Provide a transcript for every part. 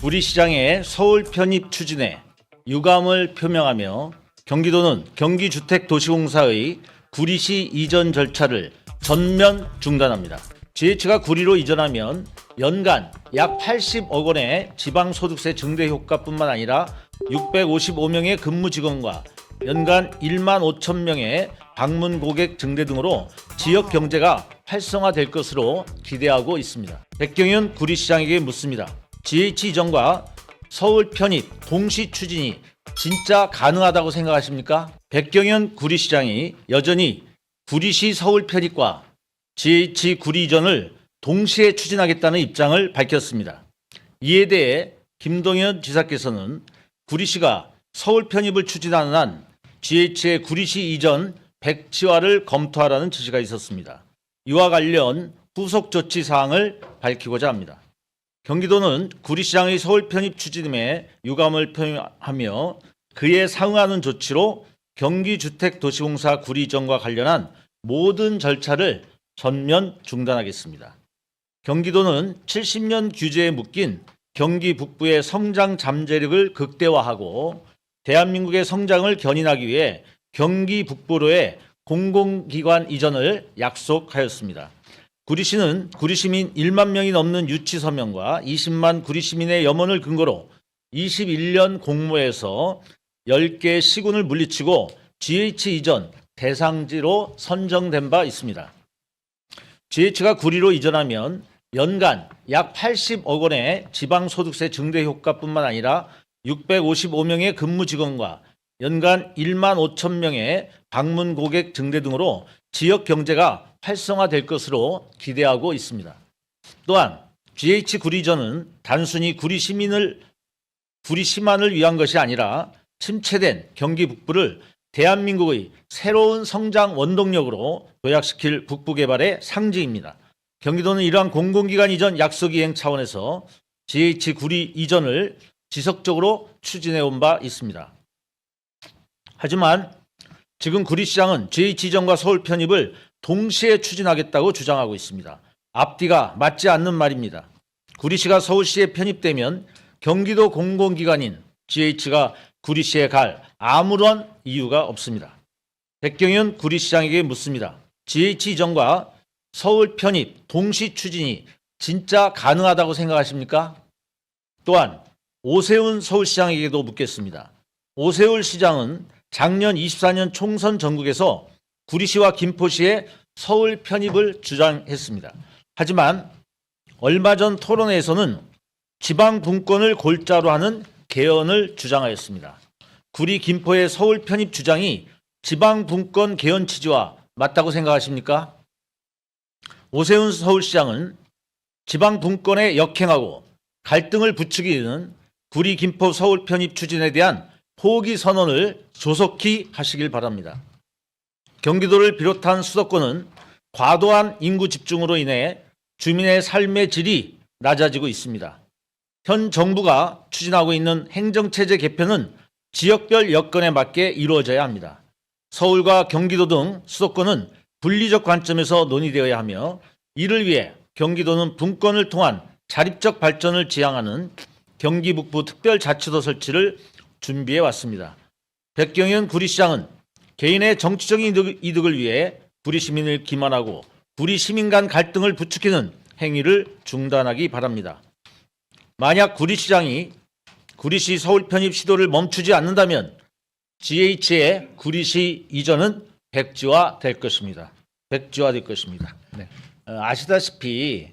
구리시장의 서울 편입 추진에 유감을 표명하며 경기도는 경기주택도시공사의 구리시 이전 절차를 전면 중단합니다. GH가 구리로 이전하면 연간 약 80억 원의 지방소득세 증대 효과뿐만 아니라 655명의 근무 직원과 연간 1만 5천 명의 방문 고객 증대 등으로 지역 경제가 활성화될 것으로 기대하고 있습니다. 백경윤 구리시장에게 묻습니다. GH 이전과 서울 편입 동시 추진이 진짜 가능하다고 생각하십니까? 백경윤 구리시장이 여전히 구리시 서울 편입과 GH 구리 이전을 동시에 추진하겠다는 입장을 밝혔습니다. 이에 대해 김동연 지사께서는 구리시가 서울 편입을 추진하는 한 GH의 구리시 이전 백지화를 검토하라는 지시가 있었습니다. 이와 관련 후속 조치 사항을 밝히고자 합니다. 경기도는 구리시장의 서울 편입 추진에 유감을 표명하며 그에 상응하는 조치로 경기주택도시공사 구리 이전과 관련한 모든 절차를 전면 중단하겠습니다. 경기도는 70년 규제에 묶인 경기 북부의 성장 잠재력을 극대화하고 대한민국의 성장을 견인하기 위해 경기 북부로의 공공기관 이전을 약속하였습니다. 구리시는 구리시민 1만 명이 넘는 유치 서명과 20만 구리시민의 염원을 근거로 21년 공모에서 10개 시군을 물리치고 GH 이전 대상지로 선정된 바 있습니다. GH가 구리로 이전하면 연간 약 80억 원의 지방소득세 증대 효과뿐만 아니라 655명의 근무 직원과 연간 1만 5천 명의 방문 고객 증대 등으로 지역 경제가 활성화될 것으로 기대하고 있습니다. 또한 GH 구리전은 단순히 구리시만을 위한 것이 아니라 침체된 경기 북부를 대한민국의 새로운 성장 원동력으로 도약시킬 북부 개발의 상징입니다. 경기도는 이러한 공공기관 이전 약속 이행 차원에서 GH 구리 이전을 지속적으로 추진해 온 바 있습니다. 하지만 지금 구리시장은 GH 이전과 서울 편입을 동시에 추진하겠다고 주장하고 있습니다. 앞뒤가 맞지 않는 말입니다. 구리시가 서울시에 편입되면 경기도 공공기관인 GH가 구리시에 갈 아무런 이유가 없습니다. 백경윤 구리시장에게 묻습니다. GH 이전과 서울 편입 동시 추진이 진짜 가능하다고 생각하십니까? 또한 오세훈 서울시장에게도 묻겠습니다. 오세훈 시장은 작년 24년 총선 전국에서 구리시와 김포시의 서울 편입을 주장했습니다. 하지만 얼마 전 토론회에서는 지방 분권을 골자로 하는 개헌을 주장하였습니다. 구리 김포의 서울 편입 주장이 지방 분권 개헌 취지와 맞다고 생각하십니까? 오세훈 서울시장은 지방 분권에 역행하고 갈등을 부추기는 구리 김포 서울 편입 추진에 대한 포기 선언을 조속히 하시길 바랍니다. 경기도를 비롯한 수도권은 과도한 인구 집중으로 인해 주민의 삶의 질이 낮아지고 있습니다. 현 정부가 추진하고 있는 행정체제 개편은 지역별 여건에 맞게 이루어져야 합니다. 서울과 경기도 등 수도권은 분리적 관점에서 논의되어야 하며 이를 위해 경기도는 분권을 통한 자립적 발전을 지향하는 경기북부 특별자치도 설치를 준비해 왔습니다. 백경윤 구리시장은 개인의 정치적인 이득을 위해 구리 시민을 기만하고 구리 시민 간 갈등을 부추기는 행위를 중단하기 바랍니다. 만약 구리시장이 구리시 서울 편입 시도를 멈추지 않는다면 GH의 구리시 이전은 백지화될 것입니다. 백지화될 것입니다. 네. 아시다시피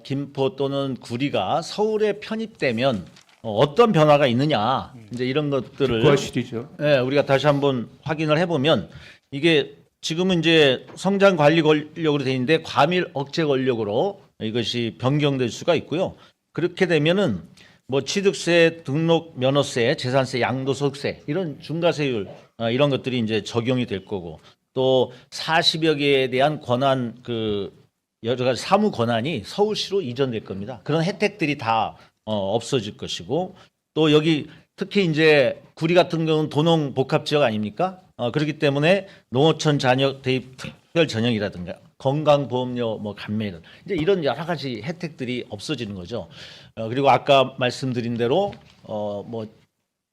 김포 또는 구리가 서울에 편입되면 어떤 변화가 있느냐 이제 이런 것들을 구하시죠. 네, 우리가 다시 한번 확인을 해보면 이게 지금은 이제 성장 관리 권력으로 돼 있는데 과밀 억제 권력으로 이것이 변경될 수가 있고요. 그렇게 되면은 뭐 취득세, 등록 면허세, 재산세, 양도소득세 이런 중과세율 이런 것들이 이제 적용이 될 거고 또 40여 개에 대한 권한 여러 가지 사무 권한이 서울시로 이전될 겁니다. 그런 혜택들이 다 없어질 것이고 또 여기 특히 이제 구리 같은 경우는 도농 복합 지역 아닙니까? 그렇기 때문에 농어촌 잔여 대입 특별 전형이라든가 건강보험료 뭐 감면 이제 이런 여러 가지 혜택들이 없어지는 거죠. 그리고 아까 말씀드린 대로 뭐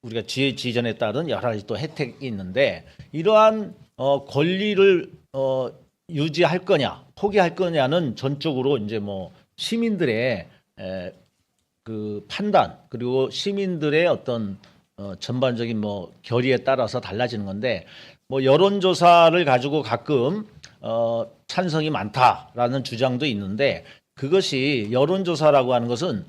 우리가 GH 이전에 따른 여러 가지 또 혜택이 있는데 이러한 권리를 유지할 거냐 포기할 거냐는 전적으로 이제 뭐 시민들의 그 판단 그리고 시민들의 어떤 전반적인 뭐 결의에 따라서 달라지는 건데 뭐 여론조사를 가지고 가끔 찬성이 많다라는 주장도 있는데 그것이 여론조사라고 하는 것은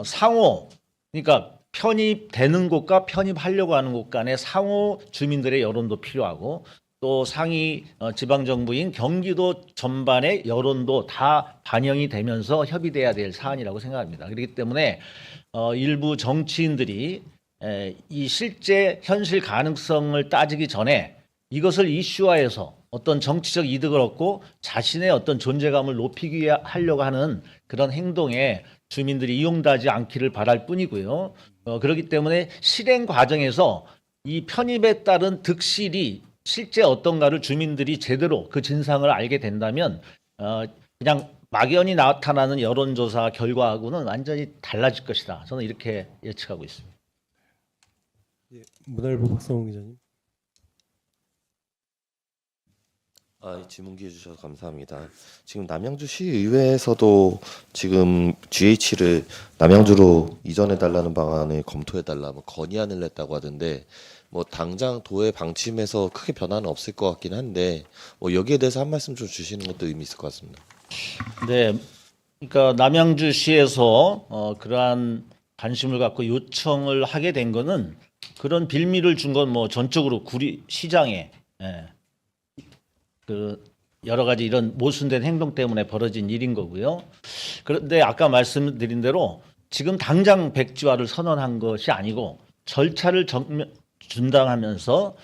상호 그러니까 편입되는 곳과 편입하려고 하는 곳 간의 상호 주민들의 여론도 필요하고 또 상위 지방정부인 경기도 전반의 여론도 다 반영이 되면서 협의돼야 될 사안이라고 생각합니다. 그렇기 때문에 일부 정치인들이 이 실제 현실 가능성을 따지기 전에 이것을 이슈화해서 어떤 정치적 이득을 얻고 자신의 어떤 존재감을 높이기 위해 하려고 하는 그런 행동에 주민들이 이용되지 않기를 바랄 뿐이고요. 그렇기 때문에 실행 과정에서 이 편입에 따른 득실이 실제 어떤가를 주민들이 제대로 그 진상을 알게 된다면 그냥 막연히 나타나는 여론조사 결과하고는 완전히 달라질 것이다. 저는 이렇게 예측하고 있습니다. 예, 문화일보 박성훈 기자님. 질문 기회 주셔서 감사합니다. 지금 남양주 시의회에서도 지금 GH를 남양주로 이전해 달라는 방안을 검토해 달라 뭐 건의안을 냈다고 하던데 뭐 당장 도의 방침에서 크게 변화는 없을 것 같긴 한데 뭐 여기에 대해서 한 말씀 좀 주시는 것도 의미 있을 것 같습니다. 네, 그러니까 남양주시에서 그러한 관심을 갖고 요청을 하게 된 거는 그런 빌미를 준 건 뭐 전적으로 구리 시장에 그 여러 가지 이런 모순된 행동 때문에 벌어진 일인 거고요. 그런데 아까 말씀드린 대로 지금 당장 백지화를 선언한 것이 아니고 절차를 중단하면서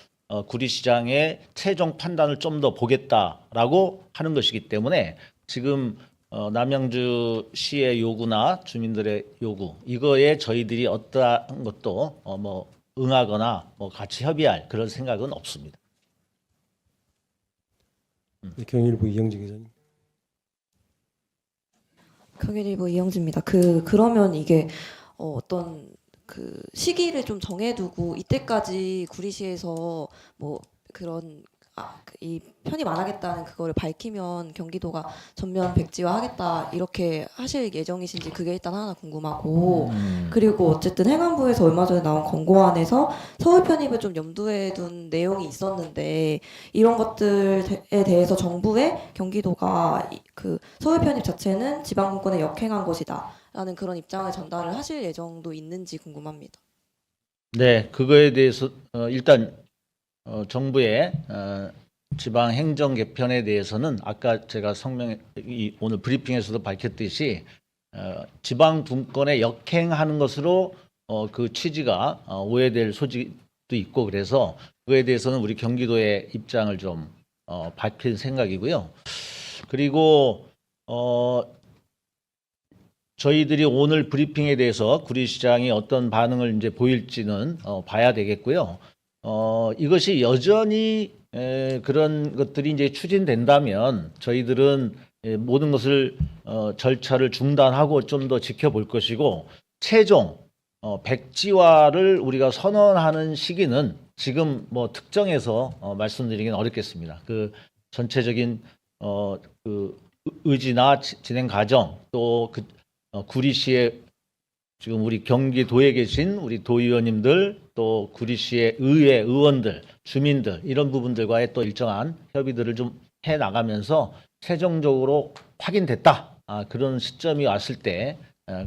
구리시장의 최종 판단을 좀 더 보겠다라고 하는 것이기 때문에 지금 남양주시의 요구나 주민들의 요구 이거에 저희들이 어떠한 것도 뭐 응하거나 뭐 같이 협의할 그런 생각은 없습니다. 네, 경일부 이영진 기자님. 경일일보 이영지입니다. 그러면 이게 어떤 그 시기를 좀 정해두고 이때까지 구리시에서 뭐 그런 이 편입 안 하겠다는 그거를 밝히면 경기도가 전면 백지화 하겠다 이렇게 하실 예정이신지 그게 일단 하나 궁금하고 그리고 어쨌든 행안부에서 얼마 전에 나온 권고안에서 서울 편입을 좀 염두에 둔 내용이 있었는데 이런 것들에 대해서 정부에 경기도가 그 서울 편입 자체는 지방분권에 역행한 것이다 라는 그런 입장을 전달을 하실 예정도 있는지 궁금합니다. 네, 그거에 대해서 일단 정부의 지방 행정 개편에 대해서는 아까 제가 오늘 브리핑에서도 밝혔듯이 지방 분권에 역행하는 것으로 그 취지가 오해될 소지도 있고 그래서 그거에 대해서는 우리 경기도의 입장을 좀 밝힐 생각이고요. 그리고 저희들이 오늘 브리핑에 대해서 구리시장이 어떤 반응을 이제 보일지는 봐야 되겠고요. 이것이 여전히 그런 것들이 이제 추진된다면 저희들은 모든 것을 절차를 중단하고 좀 더 지켜볼 것이고 최종 백지화를 우리가 선언하는 시기는 지금 뭐 특정해서 말씀드리기는 어렵겠습니다. 그 전체적인 그 의지나 진행 과정 또 그 구리시의 지금 우리 경기도에 계신 우리 도의원님들 또 구리시의 의회 의원들 주민들 이런 부분들과의 또 일정한 협의들을 좀 해 나가면서 최종적으로 확인됐다 그런 시점이 왔을 때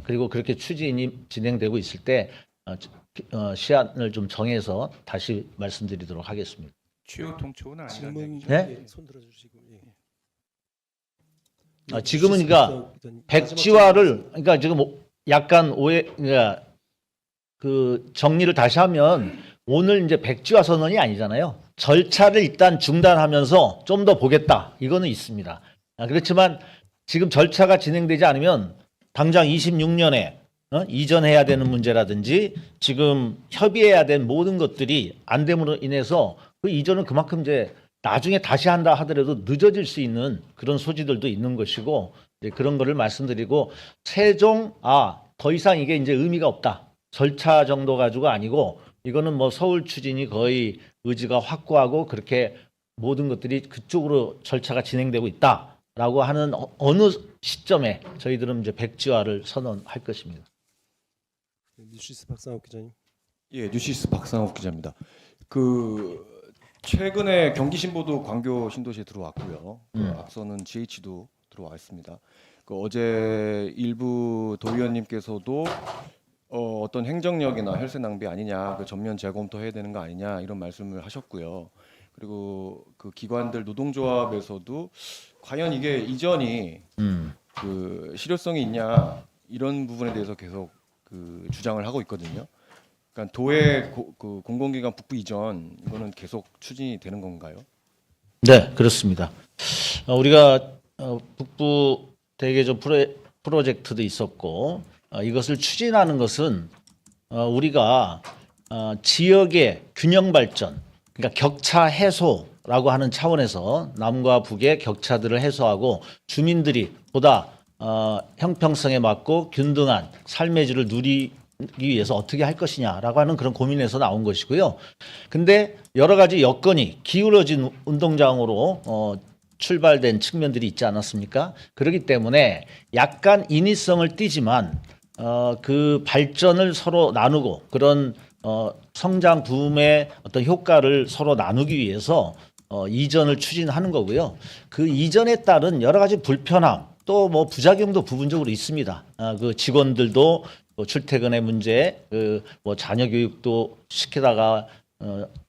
그리고 그렇게 추진이 진행되고 있을 때 시한을 좀 정해서 다시 말씀드리도록 하겠습니다. 주요 통촉은 질문 아니라는 네? 예, 손 들어주시고. 예. 지금은 그러니까 백지화를 그러니까 지금 약간 그러니까 그 정리를 다시 하면 오늘 이제 백지화 선언이 아니잖아요. 절차를 일단 중단하면서 좀 더 보겠다. 이거는 있습니다. 그렇지만 지금 절차가 진행되지 않으면 당장 26년에 이전해야 되는 문제라든지 지금 협의해야 된 모든 것들이 안 됨으로 인해서 그 이전은 그만큼 이제 나중에 다시 한다 하더라도 늦어질 수 있는 그런 소지들도 있는 것이고 이제 그런 거를 말씀드리고 최종 더 이상 이게 이제 의미가 없다. 절차 정도 가지고 아니고 이거는 뭐 서울 추진이 거의 의지가 확고하고 그렇게 모든 것들이 그쪽으로 절차가 진행되고 있다라고 하는 어느 시점에 저희들은 이제 백지화를 선언할 것입니다. 뉴시스 박상욱 기자님. 예, 뉴시스 박상욱 기자입니다. 그 최근에 경기 신보도 광교 신도시에 들어왔고요. 앞서는 GH도 들어와 있습니다. 그 어제 일부 도의원님께서도 어떤 행정력이나 혈세 낭비 아니냐, 그 전면 재검토해야 되는 거 아니냐 이런 말씀을 하셨고요. 그리고 그 기관들 노동조합에서도 과연 이게 이전이 그 실효성이 있냐 이런 부분에 대해서 계속 그 주장을 하고 있거든요. 그러니까 도의 그 공공기관 북부 이전 이거는 계속 추진이 되는 건가요? 네, 그렇습니다. 우리가 북부 대개조 프로젝트도 있었고 이것을 추진하는 것은 우리가 지역의 균형 발전, 그러니까 격차 해소라고 하는 차원에서 남과 북의 격차들을 해소하고 주민들이 보다 형평성에 맞고 균등한 삶의 질을 누리기 위해서 어떻게 할 것이냐라고 하는 그런 고민에서 나온 것이고요. 근데 여러 가지 여건이 기울어진 운동장으로 출발된 측면들이 있지 않았습니까? 그렇기 때문에 약간 인위성을 띠지만 그 발전을 서로 나누고 그런 성장 붐의 어떤 효과를 서로 나누기 위해서 이전을 추진하는 거고요. 그 이전에 따른 여러 가지 불편함 또 뭐 부작용도 부분적으로 있습니다. 그 직원들도 출퇴근의 문제, 그 뭐 자녀 교육도 시키다가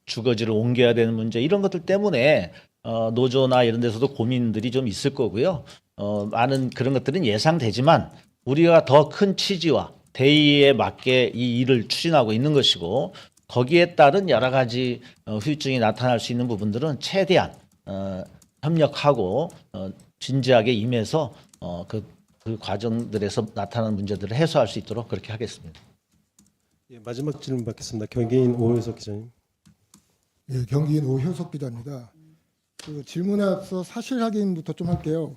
주거지를 옮겨야 되는 문제 이런 것들 때문에 노조나 이런 데서도 고민들이 좀 있을 거고요. 많은 그런 것들은 예상되지만 우리가 더 큰 취지와 대의에 맞게 이 일을 추진하고 있는 것이고 거기에 따른 여러 가지 후유증이 나타날 수 있는 부분들은 최대한 협력하고 진지하게 임해서 그 과정들에서 나타나는 문제들을 해소할 수 있도록 그렇게 하겠습니다. 예, 마지막 질문 받겠습니다. 경기인 오효석 기자님. 예, 경기인 오효석 기자입니다. 그 질문에 앞서 사실 확인부터 좀 할게요.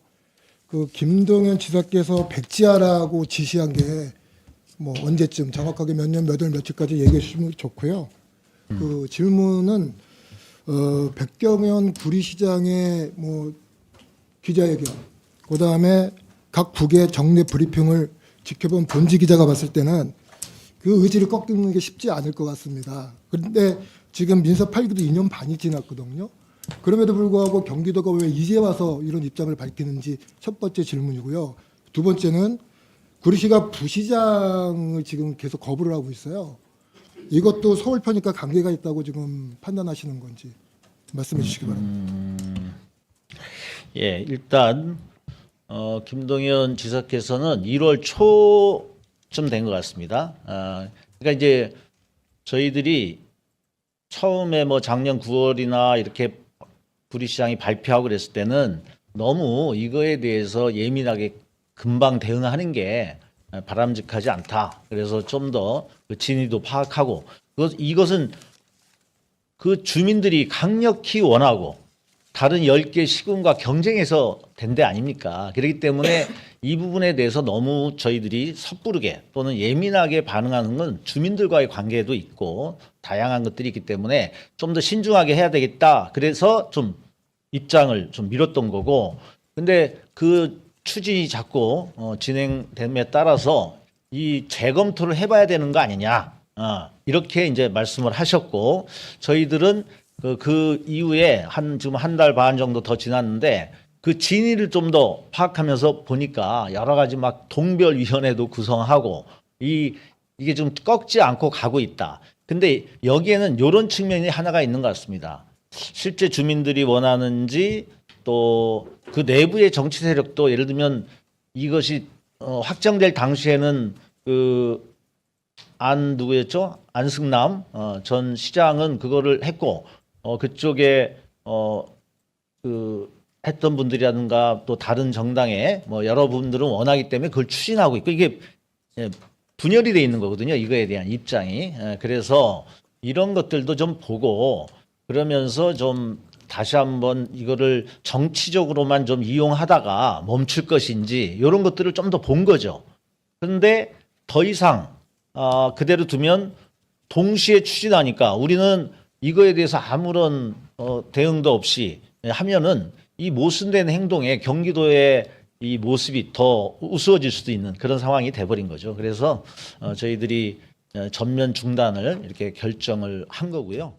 그 김동연 지사께서 백지화라고 지시한 게 뭐 언제쯤 정확하게 몇 년 몇 월 며칠까지 얘기해 주시면 좋고요. 그 질문은 백경현 구리시장의 뭐 기자회견, 그 다음에 각 북의 정례 브리핑을 지켜본 본지 기자가 봤을 때는 그 의지를 꺾는 게 쉽지 않을 것 같습니다. 그런데 지금 민사 8기도 2년 반이 지났거든요. 그럼에도 불구하고 경기도가 왜 이제 와서 이런 입장을 밝히는지 첫 번째 질문이고요. 두 번째는 구리시가 부시장을 지금 계속 거부를 하고 있어요. 이것도 서울 편입과 관계가 있다고 지금 판단하시는 건지 말씀해 주시기 바랍니다. 예, 일단 김동연 지사께서는 1월 초쯤 된 것 같습니다. 그러니까 이제 저희들이 처음에 뭐 작년 9월이나 이렇게 구리시장이 발표하고 그랬을 때는 너무 이거에 대해서 예민하게 금방 대응하는 게 바람직하지 않다. 그래서 좀 더 그 진위도 파악하고 이것은 그 주민들이 강력히 원하고 다른 10개 시군과 경쟁해서 된 데 아닙니까? 그렇기 때문에 이 부분에 대해서 너무 저희들이 섣부르게 또는 예민하게 반응하는 건 주민들과의 관계도 있고 다양한 것들이 있기 때문에 좀 더 신중하게 해야 되겠다. 그래서 좀 입장을 좀 미뤘던 거고 근데 그 추진이 자꾸 진행됨에 따라서 이 재검토를 해봐야 되는 거 아니냐 이렇게 이제 말씀을 하셨고 저희들은 그 이후에 지금 한 달 반 정도 더 지났는데 그 진위를 좀 더 파악하면서 보니까 여러 가지 막 동별위원회도 구성하고 이게 좀 꺾지 않고 가고 있다. 근데 여기에는 이런 측면이 하나가 있는 것 같습니다. 실제 주민들이 원하는지 또 그 내부의 정치 세력도 예를 들면 이것이 확정될 당시에는 누구였죠? 안승남 전 시장은 그거를 했고 그쪽에 했던 분들이라든가 또 다른 정당의 뭐 여러분들은 원하기 때문에 그걸 추진하고 있고 이게 분열이 돼 있는 거거든요. 이거에 대한 입장이. 그래서 이런 것들도 좀 보고 그러면서 좀 다시 한번 이거를 정치적으로만 좀 이용하다가 멈출 것인지 이런 것들을 좀 더 본 거죠. 그런데 더 이상 그대로 두면 동시에 추진하니까 우리는 이거에 대해서 아무런 대응도 없이 하면은 이 모순된 행동에 경기도의 이 모습이 더 우스워질 수도 있는 그런 상황이 돼버린 거죠. 그래서 저희들이 전면 중단을 이렇게 결정을 한 거고요.